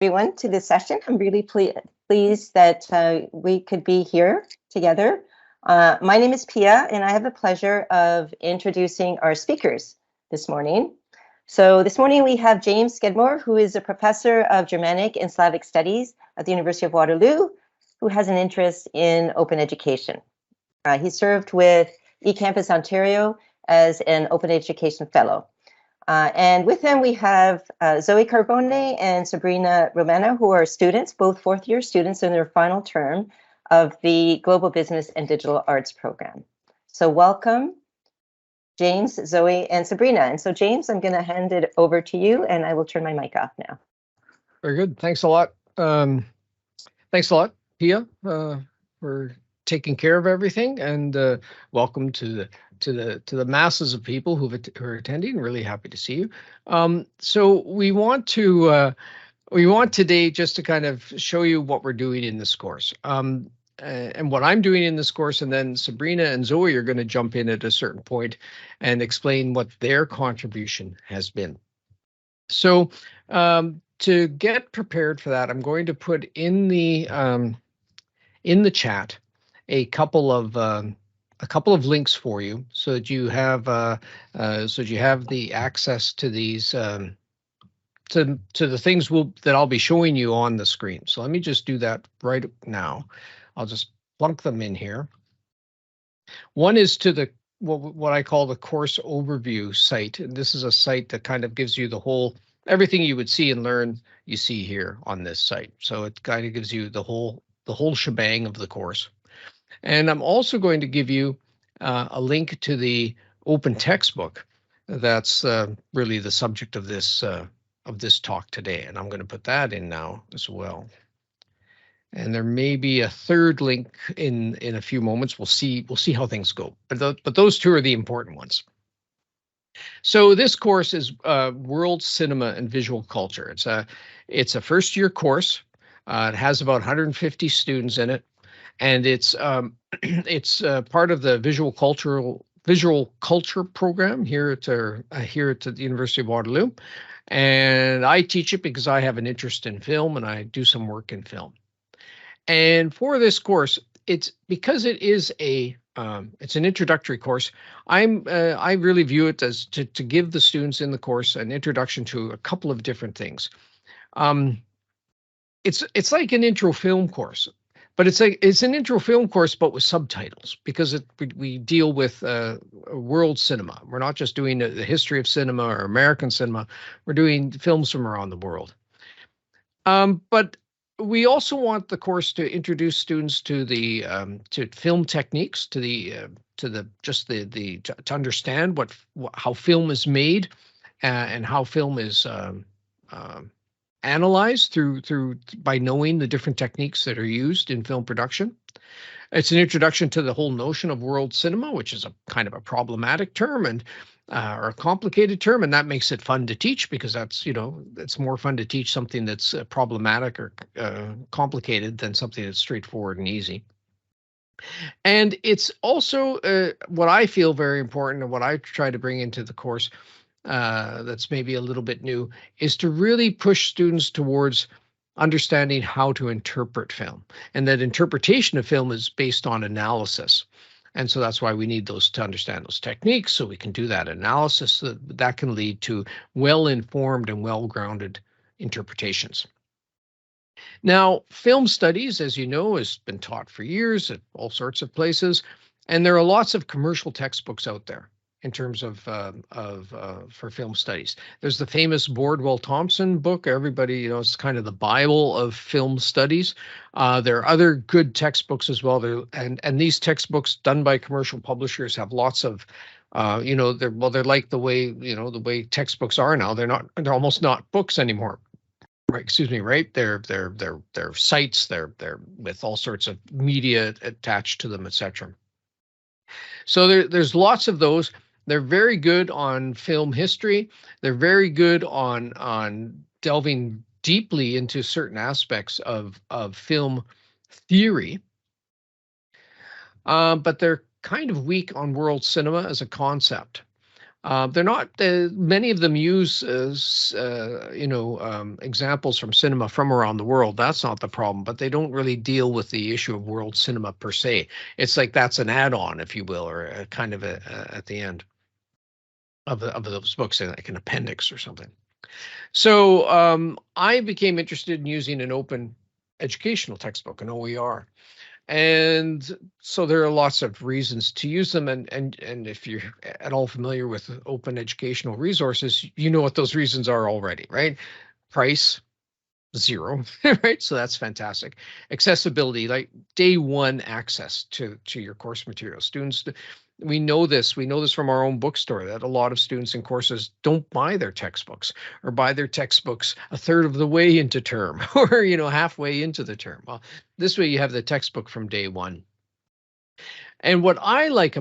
Everyone to this session. I'm really pleased that we could be here together. My name is Pia, and I have the pleasure of introducing our speakers this morning. So this morning we have James Skidmore, who is a professor of Germanic and Slavic Studies at the University of Waterloo, who has an interest in open education. He served with eCampus Ontario as an open education fellow. And with him, we have Zoe Carbone and Sabrina Romana, who are students, both fourth-year students in their final term of the Global Business and Digital Arts program. So welcome, James, Zoe, and Sabrina. And so, James, I'm going to hand it over to you, and I will turn my mic off now. Very good. Thanks a lot. Thanks a lot, Pia, for taking care of everything, and welcome to the masses of people who are attending. Really happy to see you. So we want today just to kind of show you what we're doing in this course, and what I'm doing in this course, and then Sabrina and Zoe are going to jump in at a certain point and explain what their contribution has been. So to get prepared for that, I'm going to put in the chat a couple of links for you, so that you have the access to these to the things that I'll be showing you on the screen. So let me just do that right now. I'll just plunk them in here. One is to the what I call the course overview site, and this is a site that kind of gives you everything you would see and learn you see here on this site. So it kind of gives you the whole shebang of the course. And I'm also going to give you a link to the open textbook that's really the subject of this talk today, and I'm going to put that in now as well. And there may be a third link in a few moments. We'll see how things go. But those two are the important ones. So this course is World Cinema and Visual Culture. It's a first-year course. It has about 150 students in it. And it's part of the visual culture program here at the University of Waterloo, and I teach it because I have an interest in film and I do some work in film. And for this course, it's an introductory course. I really view it as to give the students in the course an introduction to a couple of different things. It's like an intro film course. But it's an intro film course, but with subtitles, because we deal with world cinema. We're not just doing the history of cinema or American cinema. We're doing films from around the world. But we also want the course to introduce students to the to film techniques, to understand how film is made, and how film is analyzed by knowing the different techniques that are used in film production. It's an introduction to the whole notion of world cinema, which is a kind of a problematic term or a complicated term, and that makes it fun to teach, because it's more fun to teach something that's problematic or complicated than something that's straightforward and easy. And it's also what I feel very important, and what I try to bring into the course that's maybe a little bit new, is to really push students towards understanding how to interpret film, and that interpretation of film is based on analysis. And so that's why we need to understand those techniques, so we can do that analysis, so that can lead to well-informed and well-grounded interpretations. Now, film studies, as you know, has been taught for years at all sorts of places, and there are lots of commercial textbooks out there in terms of for film studies. There's the famous Bordwell-Thompson book. Everybody, it's kind of the Bible of film studies. There are other good textbooks as well. And these textbooks done by commercial publishers have lots of, they're like the way textbooks are now. They're almost not books anymore. Right, excuse me, right? They're sites. They're with all sorts of media attached to them, etc. So there's lots of those. They're very good on film history. They're very good on delving deeply into certain aspects of film theory. But they're kind of weak on world cinema as a concept. They're not, many of them use, examples from cinema from around the world. That's not the problem, but they don't really deal with the issue of world cinema per se. It's like that's an add-on, if you will, or a kind of at the end of those books, like an appendix or something. So I became interested in using an open educational textbook, an OER. And so there are lots of reasons to use them. And if you're at all familiar with open educational resources, you know what those reasons are already, right? Price, zero, right? So that's fantastic. Accessibility, like day one access to your course material. Students, we know this from our own bookstore, that a lot of students in courses don't buy their textbooks, or buy their textbooks a third of the way into term, or halfway into the term. Well, this way you have the textbook from day one. And what I like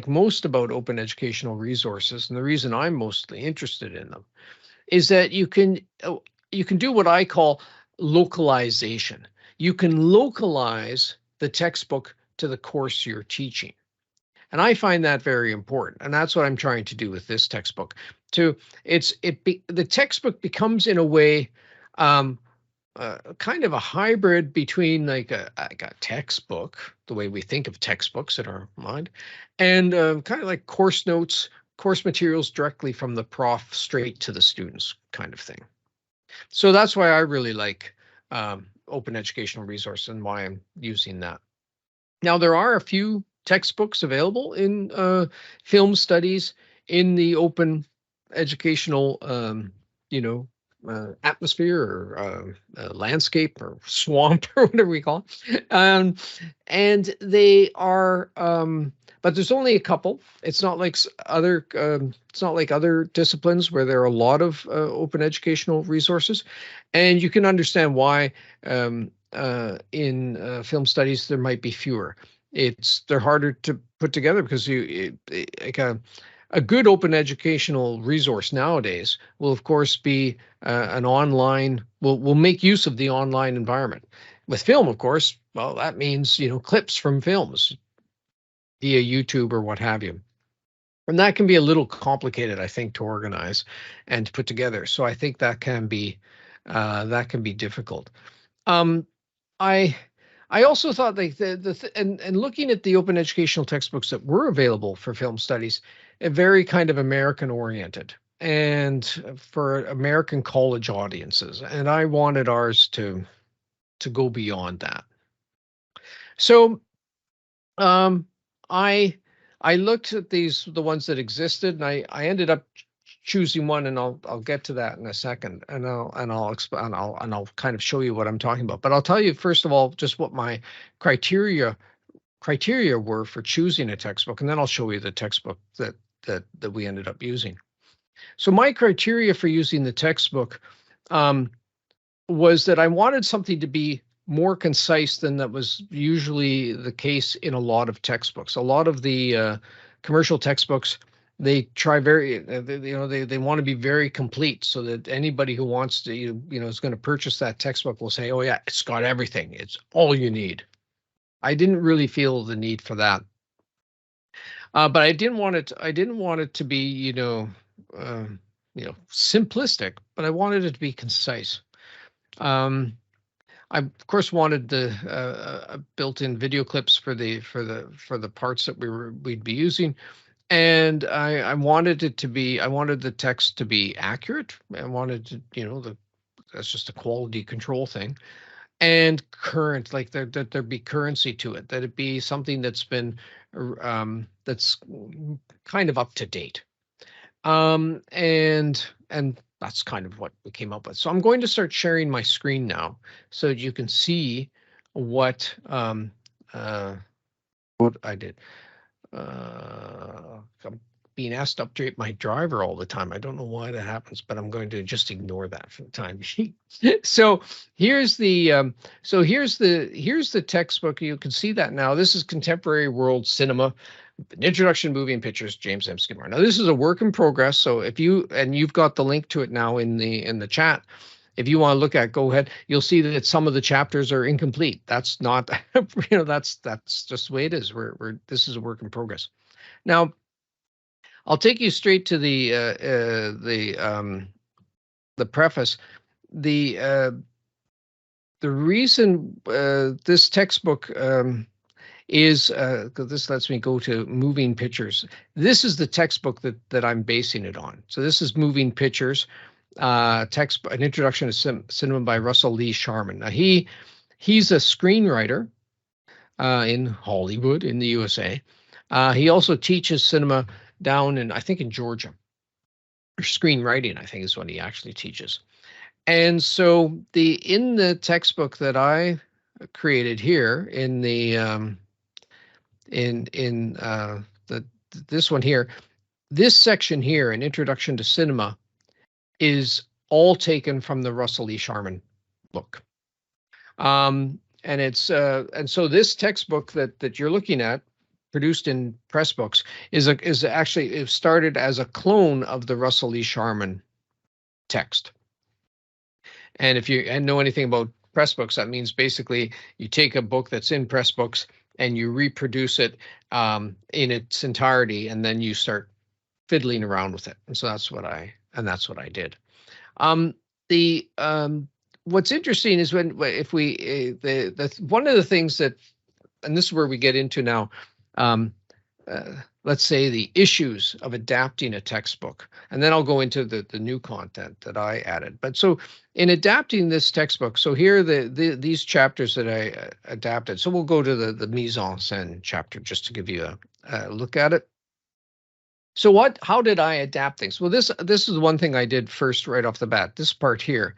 most about open educational resources, and the reason I'm mostly interested in them, is that you can do what I call localization. You can localize the textbook to the course you're teaching. And I find that very important. And that's what I'm trying to do with this textbook. The textbook becomes, in a way, kind of a hybrid between like a textbook, the way we think of textbooks in our mind, and kind of like course notes, course materials directly from the prof straight to the students kind of thing. So that's why I really like open educational resource and why I'm using that. Now, there are a few textbooks available in film studies in the open educational, atmosphere, or landscape, or swamp, or whatever we call it. And they are, but there's only a couple. It's not like other disciplines where there are a lot of open educational resources, and you can understand why in film studies there might be fewer. They're harder to put together because a good open educational resource nowadays will, of course, be an online. Will make use of the online environment. With film, of course, well, that means clips from films via YouTube or what have you, and that can be a little complicated, I think, to organize and to put together. So I think that can be difficult. I also thought, like, and looking at the open educational textbooks that were available for film studies, very kind of American oriented and for American college audiences, and I wanted ours to go beyond that. So I looked at the ones that existed, and I ended up choosing one, and I'll get to that in a second, and I'll kind of show you what I'm talking about. But I'll tell you first of all just what my criteria were for choosing a textbook, and then I'll show you the textbook that we ended up using. So my criteria for using the textbook was that I wanted something to be more concise than that was usually the case in a lot of textbooks. A lot of the commercial textbooks, they try they want to be very complete, so that anybody who wants to is going to purchase that textbook will say, oh yeah, it's got everything, it's all you need. I didn't really feel the need for that, but I didn't want it to be simplistic, but I wanted it to be concise. I of course wanted the built-in video clips for the parts that we'd be using. And I wanted the text to be accurate. I wanted to, that's just a quality control thing, and current, like that there be currency to it, that it be something that's been, that's kind of up to date. And that's kind of what we came up with. So I'm going to start sharing my screen now so that you can see what I did. I'm being asked to update my driver all the time. I don't know why that happens, but I'm going to just ignore that for the time being. So here's the textbook. You can see that now. This is Contemporary World Cinema, an Introduction to Movie and Pictures, James M. Skidmore. Now this is a work in progress. So if you've got the link to it now in the chat. If you want to look at, go ahead. You'll see that some of the chapters are incomplete. That's not, that's just the way it is. This is a work in progress. Now, I'll take you straight to the preface. The reason this textbook is this lets me go to moving pictures. This is the textbook that I'm basing it on. So this is Moving Pictures, text, an introduction to cinema by Russell Lee Sharman. Now he's a screenwriter in Hollywood in the USA. He also teaches cinema down in, I think, in Georgia. Or screenwriting, I think, is what he actually teaches. And so in the textbook that I created here in the this one here, this section here, an introduction to cinema, is all taken from the Russell E. Sharman book. And so this textbook that you're looking at, produced in Pressbooks, is actually, it started as a clone of the Russell E. Sharman text. And if you know anything about Pressbooks, that means basically you take a book that's in Pressbooks and you reproduce it in its entirety, and then you start fiddling around with it. And so that's what I did. What's interesting is one of the things that, and this is where we get into now, let's say the issues of adapting a textbook, and then I'll go into the new content that I added. But so in adapting this textbook, so here these chapters that I adapted. So we'll go to the mise en scène chapter just to give you a look at it. So how did I adapt things? Well, this is the one thing I did first right off the bat, this part here.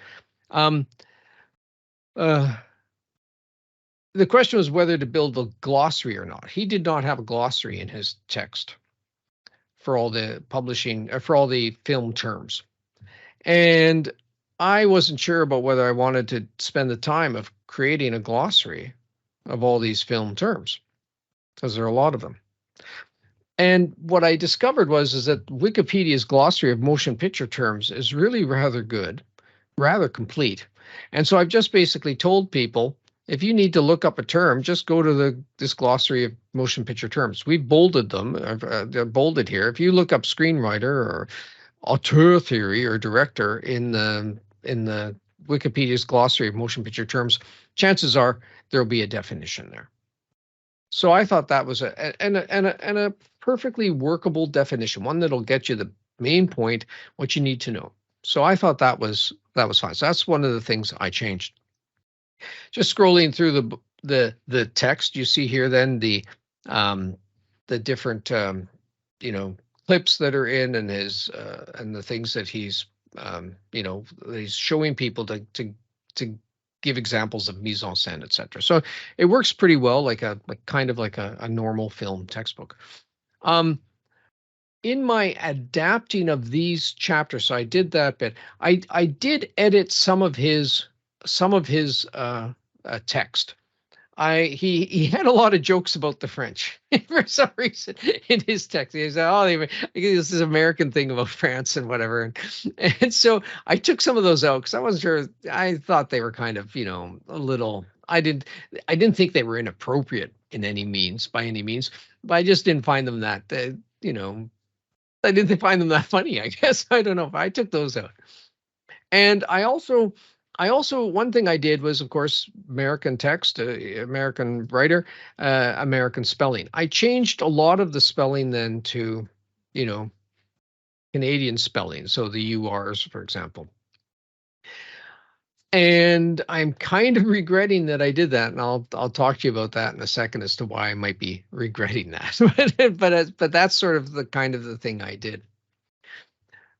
The question was whether to build a glossary or not. He did not have a glossary in his text for all the publishing, for all the film terms. And I wasn't sure about whether I wanted to spend the time of creating a glossary of all these film terms, because there are a lot of them. And what I discovered is that Wikipedia's glossary of motion picture terms is really rather good, rather complete. And so I've just basically told people, if you need to look up a term, just go to this glossary of motion picture terms. We've bolded them. They're bolded here. If you look up screenwriter or auteur theory or director in the Wikipedia's glossary of motion picture terms, chances are there'll be a definition there. So I thought that was a perfectly workable definition, one that'll get you the main point, what you need to know. So I thought that was fine. So that's one of the things I changed. Just scrolling through the text, you see here then the different clips that are in, and his and the things that he's he's showing people to give examples of mise en scène, etc. So it works pretty well, like a normal film textbook. In my adapting of these chapters, so I did that bit. I did edit some of his text. He had a lot of jokes about the French for some reason in his text. He said, "Oh, this is an American thing about France and whatever," and so I took some of those out because I wasn't sure. I thought they were kind of a little. I didn't think they were inappropriate by any means, but I just didn't find them that I didn't find them that funny. I guess I don't know if I took those out, and I also one thing I did was, of course, American text, American writer, American spelling. I changed a lot of the spelling then to, Canadian spelling. So the URs, for example. And I'm kind of regretting that I did that, and I'll talk to you about that in a second as to why I might be regretting that. but that's sort of the thing I did.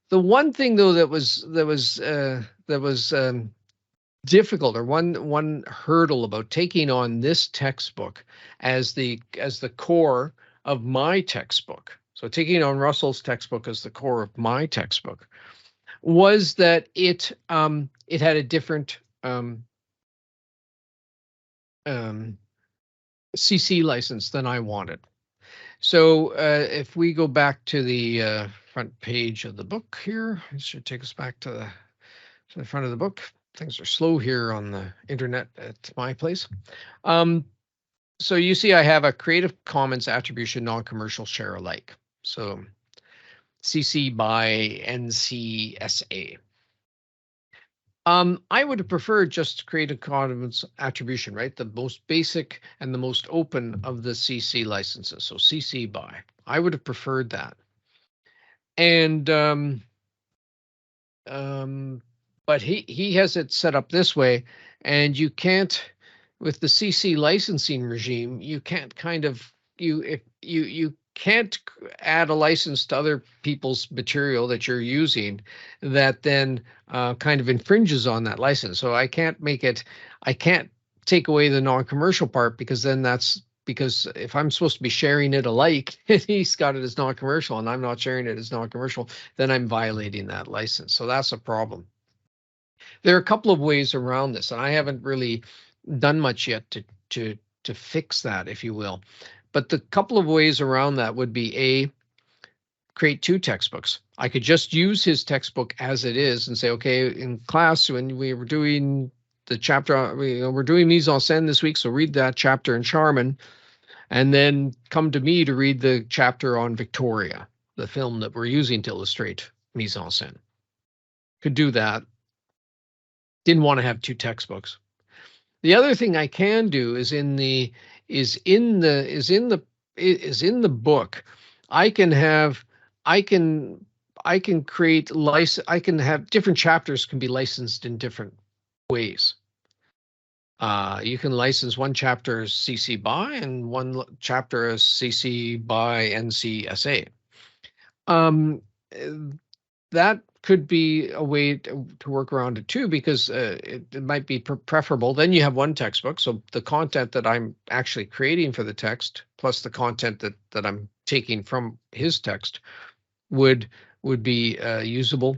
The one thing though that was difficult, or one hurdle about taking on this textbook as the core of my textbook, so taking on Russell's textbook as the core of my textbook, was that it had a different CC license than I wanted. So if we go back to the front page of the book here, it should take us back to the front of the book. Things are slow here on the internet at my place. So you see I have a Creative Commons Attribution Non-Commercial Share Alike. So CC by NCSA. I would have preferred just to create a commons attribution, right? The most basic and the most open of the CC licenses. So CC by. I would have preferred that. And but he has it set up this way, and you can't, with the CC licensing regime, you can't kind of you can't add a license to other people's material that you're using that then kind of infringes on that license. So I can't take away the non-commercial part, because then because if I'm supposed to be sharing it alike, and he's got it as non-commercial and I'm not sharing it as non-commercial, then I'm violating that license. So that's a problem. There are a couple of ways around this, and I haven't really done much yet to fix that, if you will. But the couple of ways around that would be create two textbooks. I could just use his textbook as it is and say, okay, in class when we were doing the chapter, we're doing mise en scène this week, so read that chapter in Charmin, and then come to me to read the chapter on Victoria, the film that we're using to illustrate mise en scène. Could do that. Didn't want to have two textbooks. The other thing I can do is in the book. I can create I can have different chapters can be licensed in different ways. You can license one chapter as CC BY and one chapter as CC BY NCSA. That could be a way to work around it too, because it might be preferable. Then you have one textbook, so the content that I'm actually creating for the text plus the content that I'm taking from his text would be usable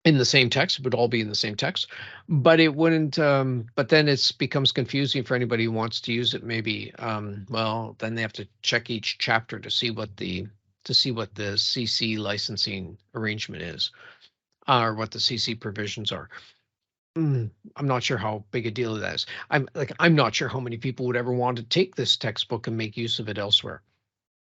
in the same text. It would all be in the same text, but it wouldn't. But then it becomes confusing for anybody who wants to use it. Maybe well, then they have to check each chapter to see what the CC licensing arrangement is, or what the CC provisions are. I'm not sure how big a deal that is. I'm not sure how many people would ever want to take this textbook and make use of it elsewhere.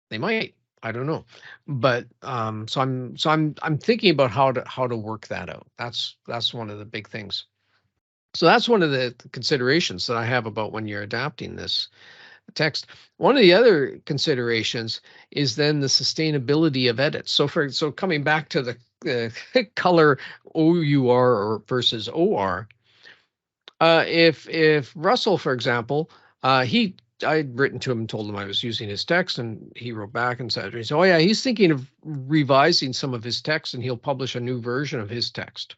They might. I don't know, but so I'm thinking about how to work that out. That's one of the big things. So that's one of the considerations that I have about when you're adapting this text. One of the other considerations is then the sustainability of edits. So coming back to the color OUR versus OR, if Russell, for example, I'd written to him and told him I was using his text, and he wrote back and said, oh yeah, he's thinking of revising some of his text and he'll publish a new version of his text.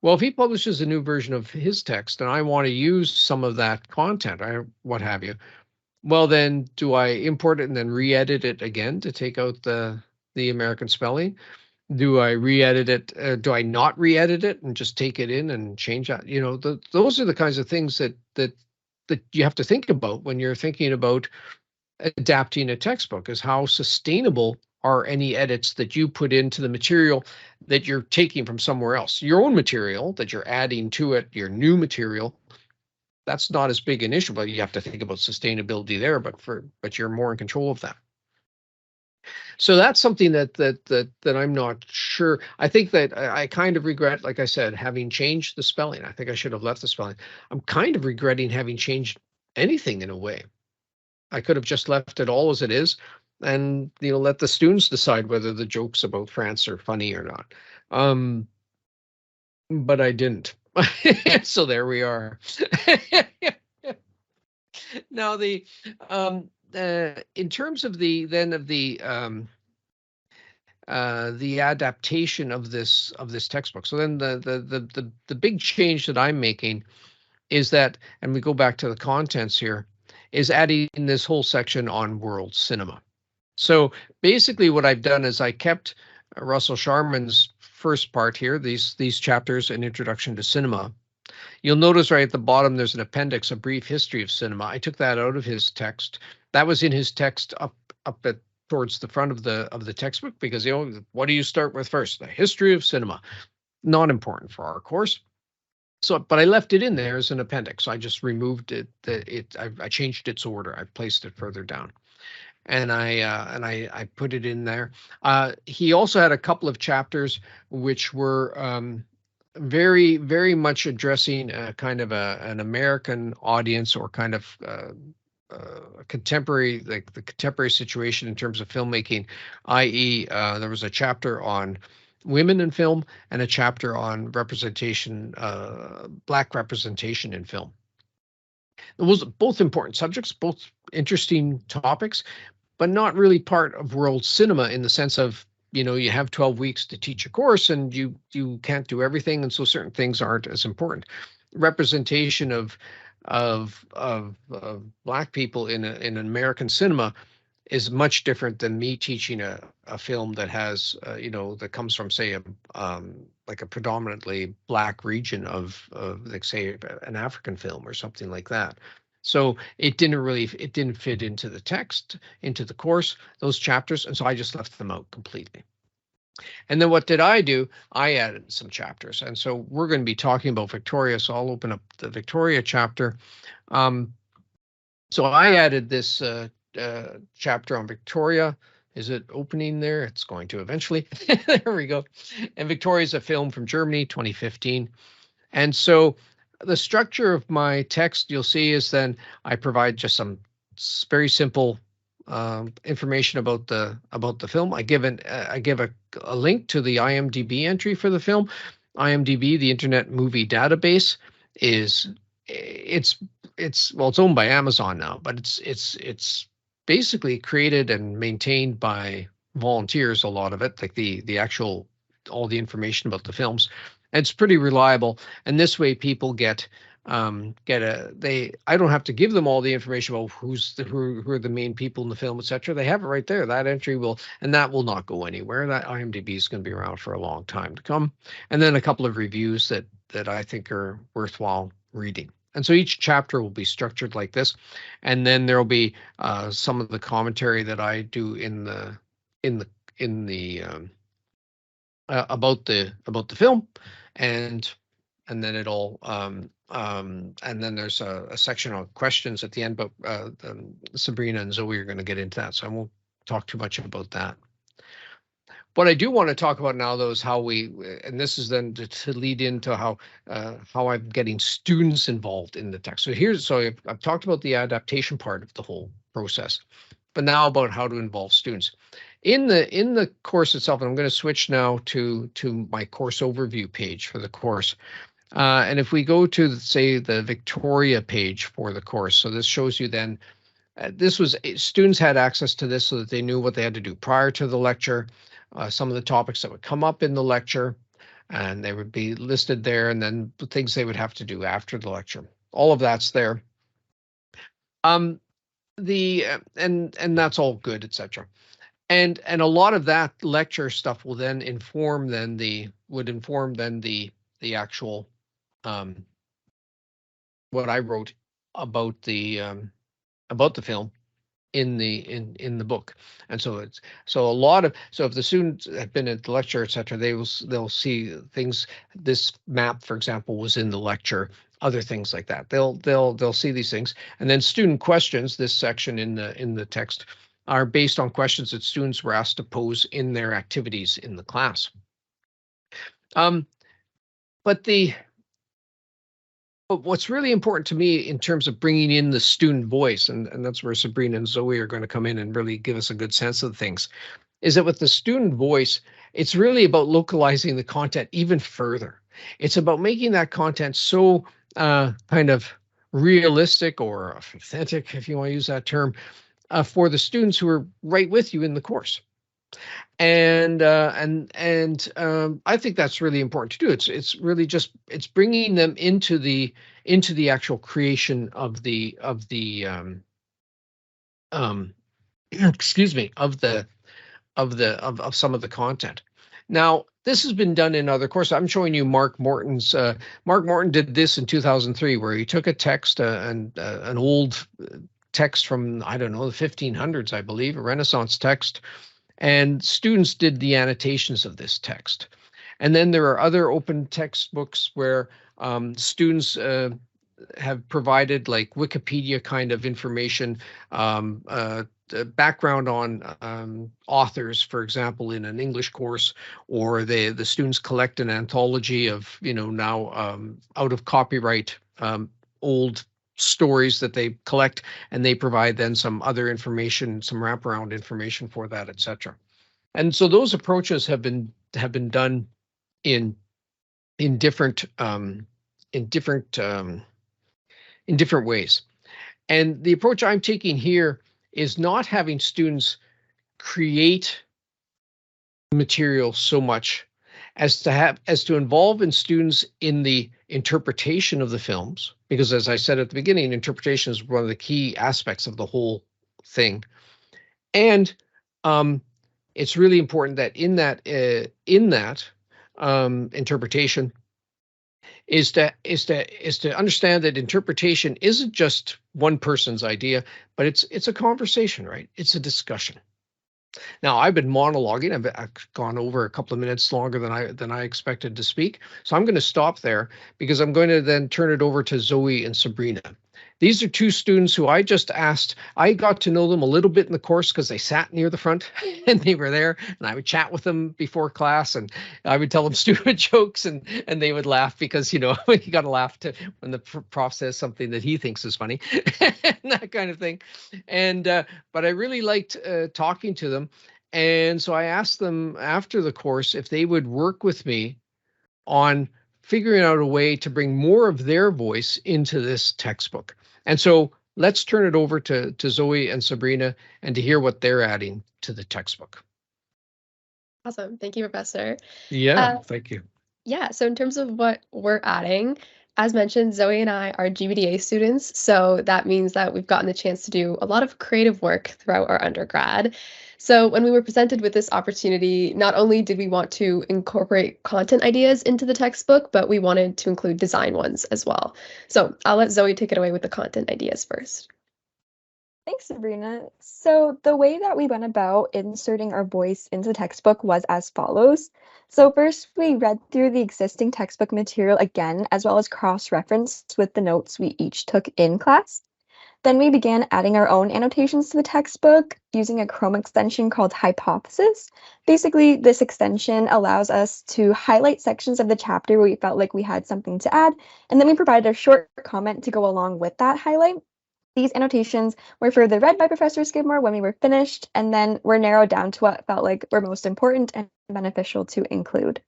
Well, if he publishes a new version of his text and I want to use some of that content, or what have you, well, then do I import it and then re-edit it again to take out the American spelling? Do I re-edit it? Do I not re-edit it and just take it in and change that? Those are the kinds of things that you have to think about when you're thinking about adapting a textbook, is how sustainable are any edits that you put into the material that you're taking from somewhere else. Your own material that you're adding to it, your new material, that's not as big an issue, but you have to think about sustainability there, but you're more in control of that. So that's something that I'm not sure. I think that I kind of regret, like I said, having changed the spelling. I think I should have left the spelling. I'm kind of regretting having changed anything in a way. I could have just left it all as it is, and let the students decide whether the jokes about France are funny or not. But I didn't. So there we are. Now in terms of the adaptation of this textbook. So then the big change that I'm making is that, and we go back to the contents here, is adding this whole section on world cinema. So basically what I've done is I kept Russell Sharman's first part here, these chapters, an introduction to cinema. You'll notice right at the bottom there's an appendix, a brief history of cinema. I took that out of his text. That was in his text up at towards the front of the textbook, because what do you start with first? The history of cinema. Not important for our course. So, but I left it in there as an appendix. So I just removed it. I changed its order. I placed it further down. and I put it in there. He also had a couple of chapters which were very, very much addressing kind of an American audience, or kind of contemporary, like the contemporary situation in terms of filmmaking, i.e., there was a chapter on women in film and a chapter on representation, Black representation in film. Those are both important subjects, both interesting topics, but not really part of world cinema, in the sense of, you have 12 weeks to teach a course, and you can't do everything, and so certain things aren't as important. Representation of Black people in an American cinema is much different than me teaching a film that has that comes from, say, like a predominantly Black region of like, say, an African film or something like that. So it didn't fit into the text, into the course, those chapters, and so I just left them out completely. And then what did I do? I added some chapters, and so we're going to be talking about Victoria. So I'll open up the Victoria chapter. So I added this chapter on Victoria. Is it opening there? It's going to eventually. There we go. And Victoria is a film from Germany, 2015. And so the structure of my text, you'll see, is then I provide just some very simple information about the film. I give a link to the IMDb entry for the film. IMDb, the Internet Movie Database, it's owned by Amazon now, but it's basically created and maintained by volunteers, a lot of it, like the actual, all the information about the films. And it's pretty reliable. And this way people I don't have to give them all the information about who are the main people in the film, etc. They have it right there. That entry will not go anywhere. That IMDb is going to be around for a long time to come. And then a couple of reviews that I think are worthwhile reading. And so each chapter will be structured like this, and then there will be some of the commentary that I do about the film, and then it'll and then there's a section on questions at the end, but Sabrina and Zoe are going to get into that, so I won't talk too much about that. What I do want to talk about now, though, is how and this is then to lead into how I'm getting students involved in the text. So I've talked about the adaptation part of the whole process, but now about how to involve students in the course itself. And I'm going to switch now to my course overview page for the course. And if we go to, say, the Victoria page for the course, so this shows you then. Students had access to this so that they knew what they had to do prior to the lecture. Some of the topics that would come up in the lecture, and they would be listed there, and then the things they would have to do after the lecture. All of that's there. And that's all good, etc. And a lot of that lecture stuff will then inform the actual what I wrote about the film in the book. And so if the students have been at the lecture, etc., they'll see things. This map, for example, was in the lecture, other things like that. They'll see these things. And then student questions, this section in the text, are based on questions that students were asked to pose in their activities in the class. But what's really important to me in terms of bringing in the student voice, and that's where Sabrina and Zoe are going to come in and really give us a good sense of things, is that with the student voice, it's really about localizing the content even further. It's about making that content so kind of realistic or authentic, if you want to use that term, for the students who are right with you in the course. And I think that's really important to do. It's really just bringing them into the actual creation of the excuse me, of some of the content. Now, this has been done in other courses. I'm showing you Mark Morton's. Mark Morton did this in 2003, where he took a text, an old text from, I don't know, the 1500s, I believe, a Renaissance text. And students did the annotations of this text. And then there are other open textbooks where students have provided like Wikipedia kind of information, background on authors, for example, in an English course, or the students collect an anthology of, now out of copyright old stories that they collect, and they provide then some other information, some wraparound information for that, etc. And so those approaches have been done in different in different ways. And the approach I'm taking here is not having students create material so much as to involve in students in the interpretation of the films, because as I said at the beginning, interpretation is one of the key aspects of the whole thing. And it's really important that in that interpretation is to understand that interpretation isn't just one person's idea, but it's a conversation, right? It's a discussion. Now, I've been monologuing. I've gone over a couple of minutes longer than I expected to speak. So I'm going to stop there, because I'm going to then turn it over to Zoe and Sabrina. These are two students who I just asked. I got to know them a little bit in the course because they sat near the front and they were there, and I would chat with them before class, and I would tell them stupid jokes, and they would laugh, because, you got to laugh when the prof says something that he thinks is funny, and that kind of thing. And but I really liked talking to them. And so I asked them after the course if they would work with me on figuring out a way to bring more of their voice into this textbook. And so let's turn it over to Zoe and Sabrina, and to hear what they're adding to the textbook. Awesome. Thank you, Professor. Yeah, thank you. Yeah, so in terms of what we're adding, as mentioned, Zoe and I are GBDA students, so that means that we've gotten the chance to do a lot of creative work throughout our undergrad. So when we were presented with this opportunity, not only did we want to incorporate content ideas into the textbook, but we wanted to include design ones as well. So I'll let Zoe take it away with the content ideas first. Thanks, Sabrina. So the way that we went about inserting our voice into the textbook was as follows. So first, we read through the existing textbook material again, as well as cross-referenced with the notes we each took in class. Then we began adding our own annotations to the textbook using a Chrome extension called Hypothesis. Basically, this extension allows us to highlight sections of the chapter where we felt like we had something to add, and then we provided a short comment to go along with that highlight. These annotations were further read by Professor Skidmore when we were finished, and then were narrowed down to what felt like were most important and beneficial to include.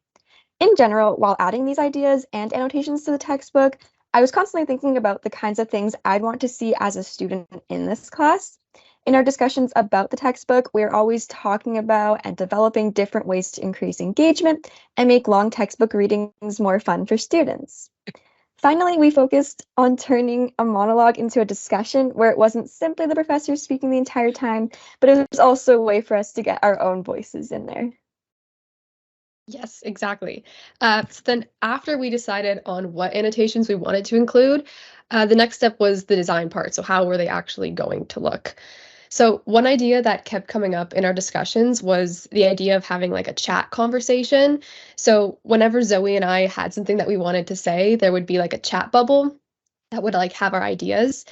In general, while adding these ideas and annotations to the textbook, I was constantly thinking about the kinds of things I'd want to see as a student in this class. In our discussions about the textbook, we're always talking about and developing different ways to increase engagement and make long textbook readings more fun for students. Finally, we focused on turning a monologue into a discussion where it wasn't simply the professor speaking the entire time, but it was also a way for us to get our own voices in there. Yes, exactly. So then after we decided on what annotations we wanted to include, the next step was the design part. So how were they actually going to look? So one idea that kept coming up in our discussions was the idea of having like a chat conversation. So whenever Zoe and I had something that we wanted to say, there would be like a chat bubble that would like have our ideas.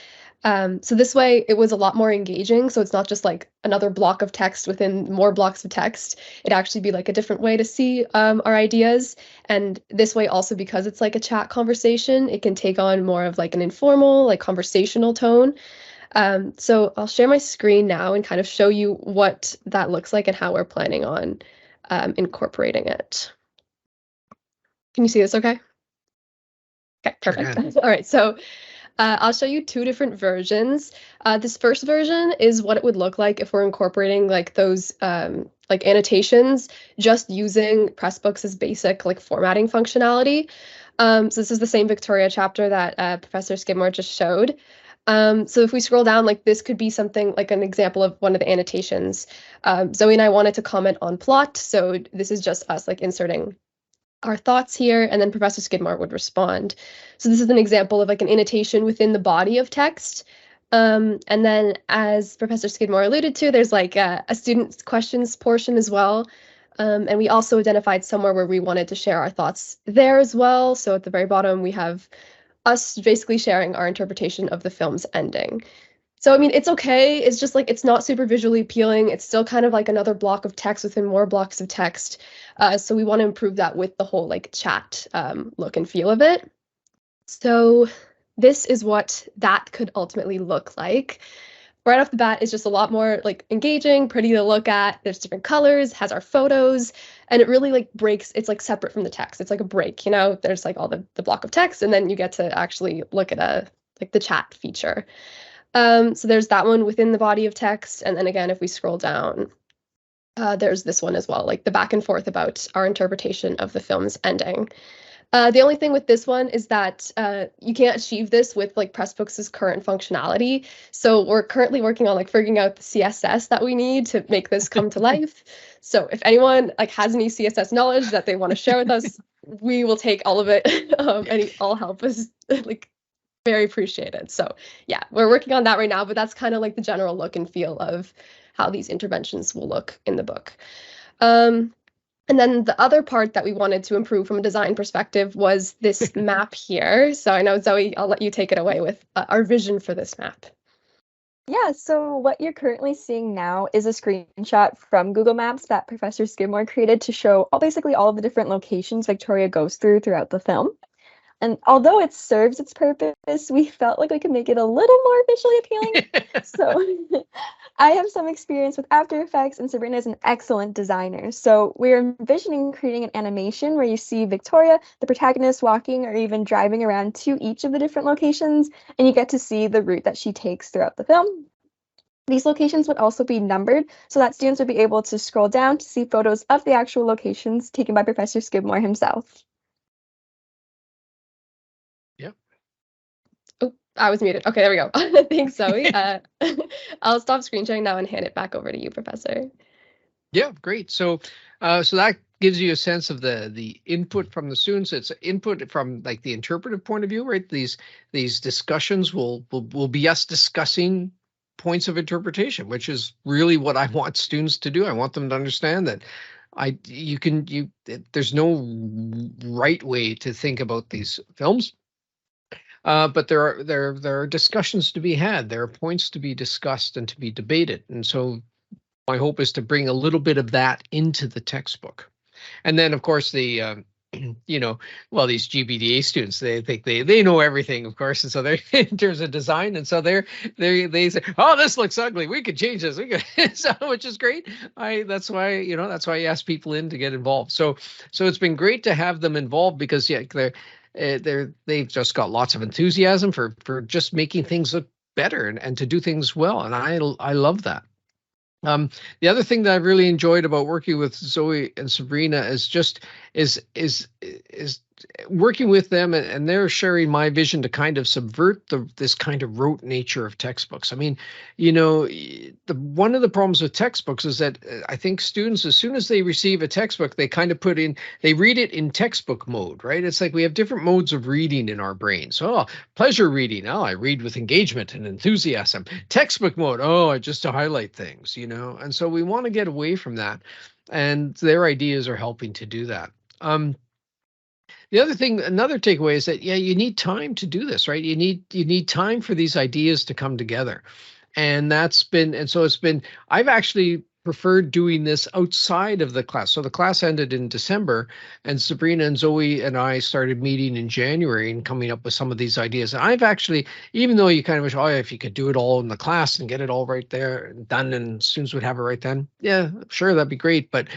So this way it was a lot more engaging. So it's not just like another block of text within more blocks of text. It'd actually be like a different way to see our ideas. And this way also, because it's like a chat conversation, it can take on more of like an informal, like conversational tone. So I'll share my screen now and kind of show you what that looks like and how we're planning on incorporating it. Can you see this okay? Okay, perfect. All right, so I'll show you two different versions. This first version is what it would look like if we're incorporating like those like annotations, just using Pressbooks' basic like formatting functionality. So this is the same Victoria chapter that Professor Skidmore just showed. So if we scroll down, like this could be something like an example of one of the annotations. Zoe and I wanted to comment on plot, so this is just us like inserting our thoughts here, and then Professor Skidmore would respond. So this is an example of like an annotation within the body of text. And then as Professor Skidmore alluded to, there's like a student's questions portion as well. And we also identified somewhere where we wanted to share our thoughts there as well. So at the very bottom, we have us basically sharing our interpretation of the film's ending. So, I mean, it's okay. It's just like, it's not super visually appealing. It's still kind of like another block of text within more blocks of text. So we want to improve that with the whole like chat look and feel of it. So this is what that could ultimately look like. Right off the bat, it's just a lot more like engaging, pretty to look at. There's different colors, has our photos, and it really like breaks, it's like separate from the text. It's like a break, you know, there's like all the block of text, and then you get to actually look at like the chat feature. So there's that one within the body of text. And then again, if we scroll down, there's this one as well, like the back and forth about our interpretation of the film's ending. The only thing with this one is that you can't achieve this with like Pressbooks' current functionality. So we're currently working on like figuring out the CSS that we need to make this come to life. So if anyone like has any CSS knowledge that they want to share with us, we will take all of it. All help is like very appreciated. So yeah, we're working on that right now, but that's kind of like the general look and feel of how these interventions will look in the book. And then the other part that we wanted to improve from a design perspective was this map here. So I know, Zoe, I'll let you take it away with our vision for this map. Yeah, so what you're currently seeing now is a screenshot from Google Maps that Professor Skidmore created to show basically all of the different locations Victoria goes throughout the film. And although it serves its purpose, we felt like we could make it a little more visually appealing. So I have some experience with After Effects, and Sabrina is an excellent designer. So we're envisioning creating an animation where you see Victoria, the protagonist, walking or even driving around to each of the different locations, and you get to see the route that she takes throughout the film. These locations would also be numbered so that students would be able to scroll down to see photos of the actual locations taken by Professor Skidmore himself. I was muted. Okay, there we go. Thanks, Zoe. I'll stop screen sharing now and hand it back over to you, Professor. Yeah, great. So that gives you a sense of the input from the students. It's input from like the interpretive point of view, right? These discussions will be us discussing points of interpretation, which is really what I want students to do. I want them to understand that there's no right way to think about these films. But there are discussions to be had. There are points to be discussed and to be debated. And so my hope is to bring a little bit of that into the textbook. And then, of course, the these GBDA students, they think they know everything, of course, and so they're in terms of design, and so they say, oh, this looks ugly, we could change this, so, which is great. That's why I ask people in to get involved. So it's been great to have them involved because they've just got lots of enthusiasm for just making things look better and to do things well, and I love that. The other thing that I've really enjoyed about working with Zoe and Sabrina is working with them, and they're sharing my vision to kind of subvert this kind of rote nature of textbooks. I mean, one of the problems with textbooks is that I think students, as soon as they receive a textbook, they kind of they read it in textbook mode, right? It's like we have different modes of reading in our brains. Oh, pleasure reading. Oh, I read with engagement and enthusiasm. Textbook mode. Oh, I just to highlight things, and so we want to get away from that. And their ideas are helping to do that. Another takeaway is that, you need time to do this, right? You need time for these ideas to come together. And I've actually preferred doing this outside of the class. So the class ended in December, and Sabrina and Zoe and I started meeting in January and coming up with some of these ideas. And I've actually, even though you kind of wish, if you could do it all in the class and get it all right there and done, and students would have it right then, yeah, sure, that'd be great. But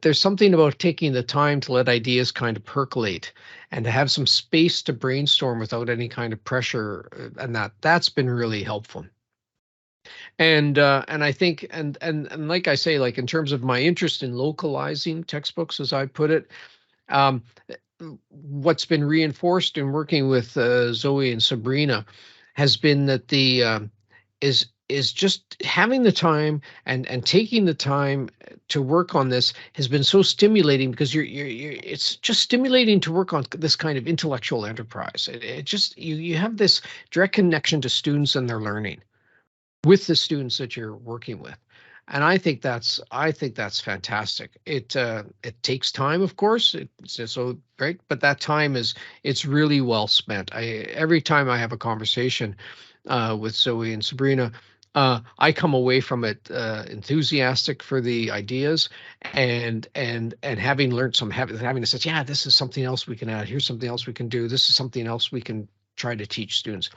there's something about taking the time to let ideas kind of percolate and to have some space to brainstorm without any kind of pressure, and that's been really helpful. And I think, and like I say, like in terms of my interest in localizing textbooks, as I put it, what's been reinforced in working with Zoe and Sabrina has been that is just having the time and taking the time to work on this has been so stimulating, because it's just stimulating to work on this kind of intellectual enterprise. It just, you have this direct connection to students and their learning with the students that you're working with. And I think that's fantastic. It takes time, of course. It's so great, but that time it's really well spent. Every time I have a conversation with Zoe and Sabrina, I come away from it enthusiastic for the ideas, and having learned having to say, yeah, this is something else we can add. Here's something else we can do. This is something else we can try to teach students.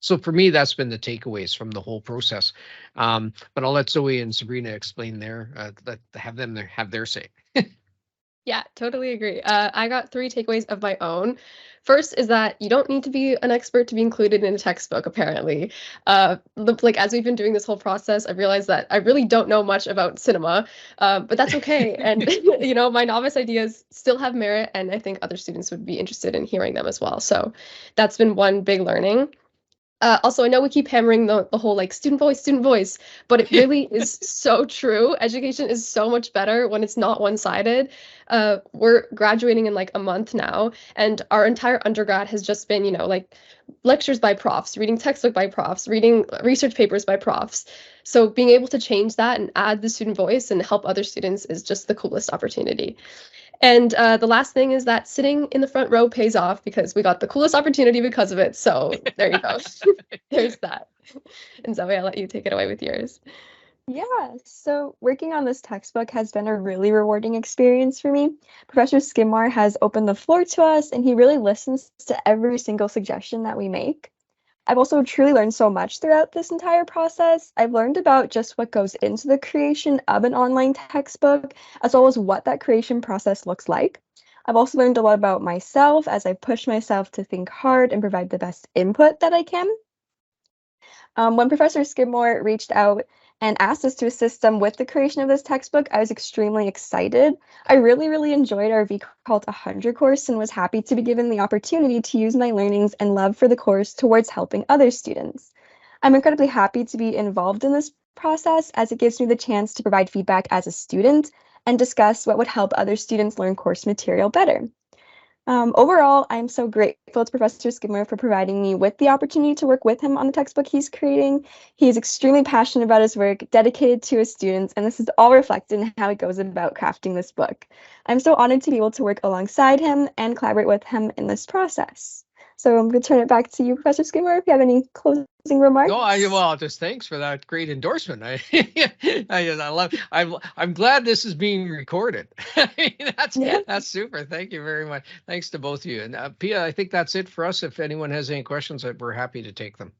So for me, that's been the takeaways from the whole process. But I'll let Zoe and Sabrina explain have their say. Yeah, totally agree. I got 3 takeaways of my own. First is that you don't need to be an expert to be included in a textbook, apparently. Like as we've been doing this whole process, I realized that I really don't know much about cinema, but that's okay. And my novice ideas still have merit, and I think other students would be interested in hearing them as well. So that's been one big learning. Also, I know we keep hammering the whole like student voice, but it really is so true. Education is so much better when it's not one-sided. We're graduating in like a month now, and our entire undergrad has just been, like lectures by profs, reading textbook by profs, reading research papers by profs. So being able to change that and add the student voice and help other students is just the coolest opportunity. And the last thing is that sitting in the front row pays off because we got the coolest opportunity because of it. So there you go. There's that. And Zoe, I'll let you take it away with yours. Yeah, so working on this textbook has been a really rewarding experience for me. Professor Skidmore has opened the floor to us, and he really listens to every single suggestion that we make. I've also truly learned so much throughout this entire process. I've learned about just what goes into the creation of an online textbook, as well as what that creation process looks like. I've also learned a lot about myself as I push myself to think hard and provide the best input that I can. When Professor Skidmore reached out and asked us to assist them with the creation of this textbook, I was extremely excited. I really, really enjoyed our VCALT 100 course and was happy to be given the opportunity to use my learnings and love for the course towards helping other students. I'm incredibly happy to be involved in this process as it gives me the chance to provide feedback as a student and discuss what would help other students learn course material better. Overall, I'm so grateful to Professor Skidmore for providing me with the opportunity to work with him on the textbook he's creating. He is extremely passionate about his work, dedicated to his students, and this is all reflected in how he goes about crafting this book. I'm so honored to be able to work alongside him and collaborate with him in this process. So I'm going to turn it back to you, Professor Skidmore, if you have any closing remarks. No, just thanks for that great endorsement. I'm glad this is being recorded. That's super. Thank you very much. Thanks to both of you. And Pia, I think that's it for us. If anyone has any questions, we're happy to take them.